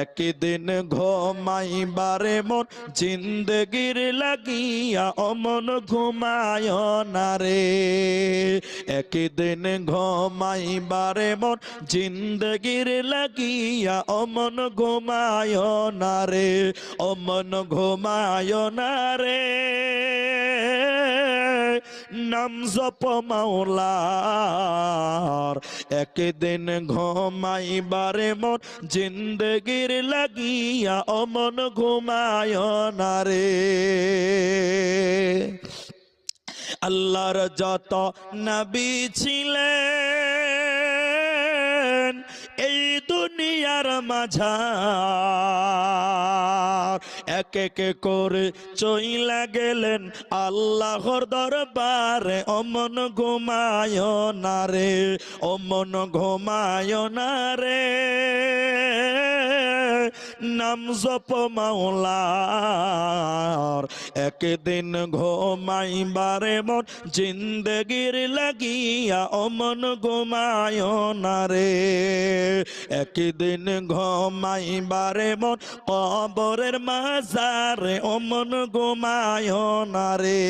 একদিন ঘুমাইবারে মন জিন্দগির লাগিয়া অমন ঘুমায় না রে। একদিন ঘুমাইবারে মন জিন্দগির লাগিয়া অমন ঘুমায় না রে, অমন ঘুমায় না রে। নাম জপ মাওলার একদিন ঘুমাইবারে মন জিন্দগির লাগিয়া অমন ঘুমায় না রে। আল্লাহর যত নবী ছিলেন এই দুনিয়ার মাঝার, এক এক করে চইলা গেলেন আল্লাহর দরবারে। অমন ঘুমায় না রে, অমন ঘুমায় না রে। নাম জপ মাওলার একদিন ঘুমাইবারে মন জিন্দগির লাগিয়া অমন ঘুমায় না রে। একদিন ঘুমাইবারে মন কবরের মাঝারে অমন ঘুমায় না রে।